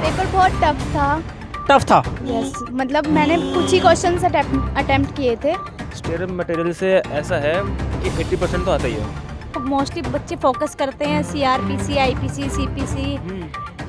Paper बहुत tough था। Tough था। यस, मतलब मैंने कुछ ही क्वेश्चंस अटेम्प्ट किए थे। स्टेरियम मटेरियल से ऐसा है कि 80% तो आता ही है। मोस्टली बच्चे फोकस करते हैं CRPC, IPC, CPC,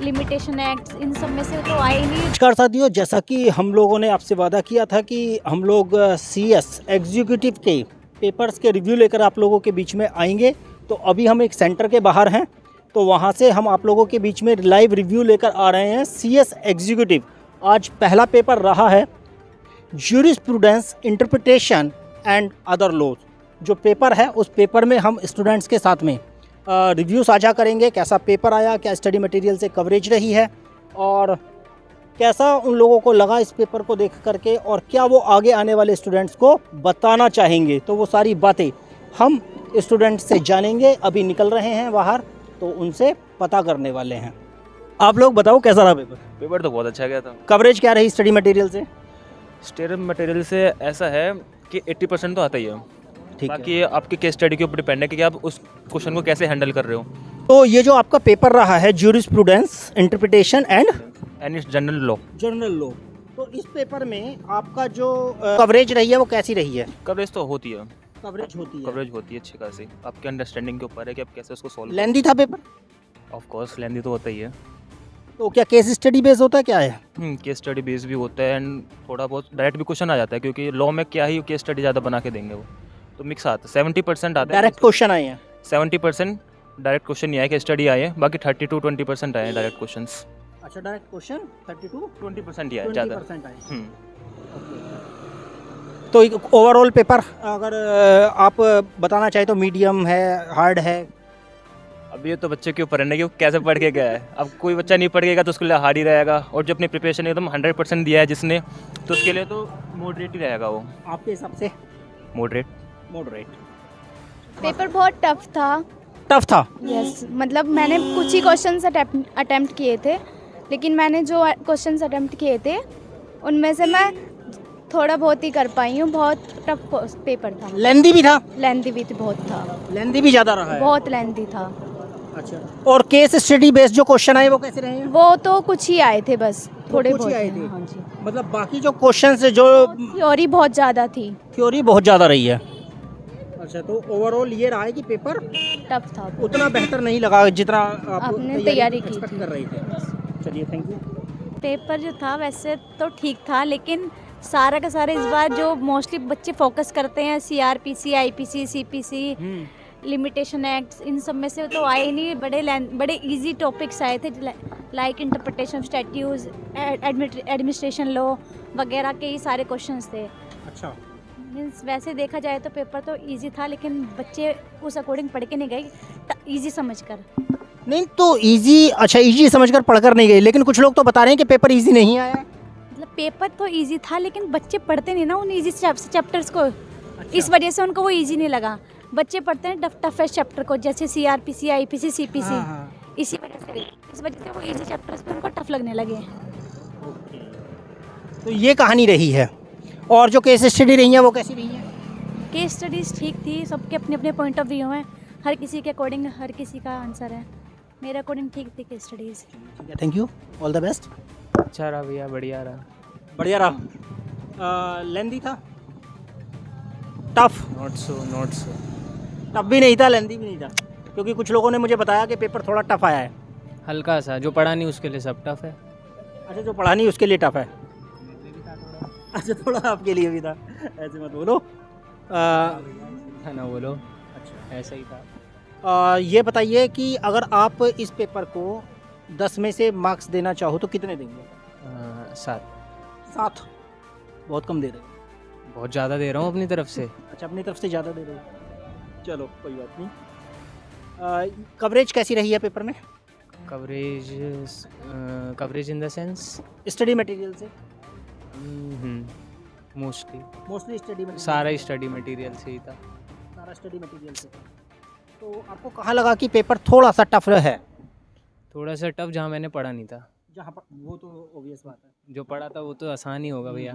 limitation act, इन सब में से तो आए ही नहीं। नमस्कार साथियों, जैसा कि हम लोगों ने आपसे वादा किया था कि हम लोग CS एग्जीक्यूटिव के पेपर्स के रिव्यू लेकर आप लोगों के बीच में आएंगे। तो अभी हम एक सेंटर के बाहर हैं, तो वहाँ से हम आप लोगों के बीच में लाइव रिव्यू लेकर आ रहे हैं। CS एग्जीक्यूटिव आज पहला पेपर रहा है jurisprudence, interpretation and other laws. जो पेपर है उस पेपर में हम स्टूडेंट्स के साथ में रिव्यू साझा करेंगे, कैसा पेपर आया, क्या स्टडी मटेरियल से कवरेज रही है और कैसा उन लोगों को लगा इस पेपर को देख करके, और क्या वो आगे आने वाले स्टूडेंट्स को बताना चाहेंगे। तो वो सारी बातें हम स्टूडेंट्स से जानेंगे। अभी निकल रहे हैं बाहर, तो उनसे पता करने वाले हैं। आप लोग बताओ कैसा रहा पेपर? पेपर तो बहुत अच्छा गया था। कवरेज क्या रही स्टडी मटेरियल से? स्टेरियम मटेरियल से ऐसा है कि 80% तो आता ही है। ठीक है। बाकी ये आपके केस स्टडी के ऊपर डिपेंड है कि आप उस क्वेश्चन को कैसे हैंडल कर रहे हो। तो ये जो आपका पेपर रहा है jurisprudence, interpretation and general law general law, तो इस पेपर में आपका जो कवरेज रही है वो कैसी रही है? कवरेज तो होती है। कवरेज होती है अच्छी खासी। आपके अंडरस्टैंडिंग के ऊपर है कि आप कैसे उसको सॉल्व। लेंदी था पेपर? ऑफ कोर्स लेंदी तो होता ही है। तो क्या केस स्टडी बेस होता है, क्या है? केस स्टडी बेस भी होता है एंड थोड़ा बहुत डायरेक्ट भी क्वेश्चन आ जाता है, क्योंकि लॉ में क्या ही केस स्टडी ज़्यादा बना के देंगे वो, तो मिक्स आता है। 70% आता है डायरेक्ट क्वेश्चन आए हैं? 70% डायरेक्ट क्वेश्चन नहीं आए, केस स्टडी आए हैं। बाकी 30 to 20% आए हैं डायरेक्ट क्वेश्चंस। अच्छा, डायरेक्ट क्वेश्चन 32 20% ही आए ज़्यादा। 20% आए। हम्म। तो ओवरऑल पेपर अगर आप बताना चाहें तो मीडियम है, हार्ड है? अब ये तो बच्चे के ऊपर है ना कि वो कैसे पढ़ के गया है। अब कोई बच्चा नहीं पढ़ के गया तो उसके लिए हार्ड ही रहेगा, और जो अपनी प्रिपरेशन एकदम 100% दिया है जिसने, तो उसके लिए तो मॉडरेट ही रहेगा वो। आपके हिसाब से? मॉडरेट। पेपर बहुत टफ था। टफ था। यस, मतलब मैंने कुछ ही क्वेश्चंस अटेम्प्ट किए थे, लेकिन मैंने जो क्वेश्चंस अटेम्प्ट किए थे उनमें से मैं थोड़ा बहुत ही कर पाई हूँ। बहुत टफ पेपर था। लेंदी भी था? लेंथी भी बहुत था। लेंदी भी ज़्यादा रहा है? बहुत लेंथी था। अच्छा, और केस स्टडी बेस्ड जो क्वेश्चन आए वो कैसे रहे हैं? वो तो कुछ ही आए थे, बस थोड़े कुछ ही बहुत आए हैं, थे? हाँ जी। मतलब बाकी जो क्वेश्चंस जो थ्योरी बहुत ज़्यादा थी। थ्योरी बहुत ज़्यादा रही है। अच्छा, तो ओवरऑल ये रहा है कि पेपर टफ था। उतना बेहतर नहीं लगा जितना आप आपने तैयारी की एक्सपेक्ट थी। कर रहे थे। चलिए, थैंक यू। पेपर जो था वैसे तो ठीक था, लेकिन सारा का सारा इस बार जो मोस्टली बच्चे फोकस करते हैं CRPC, IPC, CPC, limitation act, इन सब में से तो आए ही नहीं। बड़े इजी टॉपिक्स आए थे, like interpretation statutes, administration law वगैरह के ही सारे क्वेश्चंस थे। अच्छा, मीन्स वैसे देखा जाए तो पेपर तो इजी था, लेकिन बच्चे उस अकॉर्डिंग पढ़ के नहीं गए इजी समझकर। नहीं तो इजी, अच्छा इजी समझकर पढ़कर नहीं गए, लेकिन कुछ लोग तो बता रहे हैं कि पेपर इजी नहीं आया है। मतलब पेपर तो इजी था, लेकिन बच्चे पढ़ते नहीं ना उन इजी चैप्टर्स को। इस वजह से उनको वो इजी नहीं लगा। बच्चे पढ़ते हैं टफेस्ट चैप्टर को, जैसे CRPC, IPC, CPC। इसी वजह से वो इजी चैप्टर्स पे उनको टफ लगने लगे। तो ये कहानी रही है। और जो केस स्टडी रही है वो कैसी रही है? केस स्टडीज़ ठीक थी, सबके अपने अपने पॉइंट ऑफ व्यू हैं, हर किसी के अकॉर्डिंग हर किसी का आंसर है। मेरे अकॉर्डिंग ठीक थी केस स्टडीज़। ठीक है, thank you, all the best. अच्छा रहा भैया, बढ़िया रहा। बढ़िया रहा। लेंदी था? टफ? Not so. टफ भी नहीं था, लेंदी भी नहीं था, क्योंकि कुछ लोगों ने मुझे बताया कि पेपर थोड़ा टफ आया है। हल्का सा, जो पढ़ा नहीं उसके लिए सब टफ है। अच्छा, जो पढ़ा नहीं उसके लिए टफ है। अच्छा, थोड़ा आपके लिए भी था, ऐसे मत बोलो। था ना, बोलो। अच्छा, ऐसा ही था। ये बताइए कि अगर आप इस पेपर को 10 में से मार्क्स देना चाहो तो कितने देंगे? 7। 7? बहुत कम दे रहे हो। बहुत ज़्यादा दे रहा हूँ अपनी तरफ से। अच्छा, अपनी तरफ से ज़्यादा दे रहे हो, चलो कोई बात नहीं। कवरेज कैसी रही है पेपर में? Coverage in the sense study material से? Mostly study material? सारा स्टडी मटेरियल से ही था। सारा स्टडी मटेरियल से। तो आपको कहाँ लगा कि पेपर थोड़ा सा टफ है? थोड़ा सा टफ जहाँ मैंने पढ़ा नहीं था। जहाँ पर वो तो ऑब्वियस बात है। जो पढ़ा था वो तो आसान ही होगा भैया।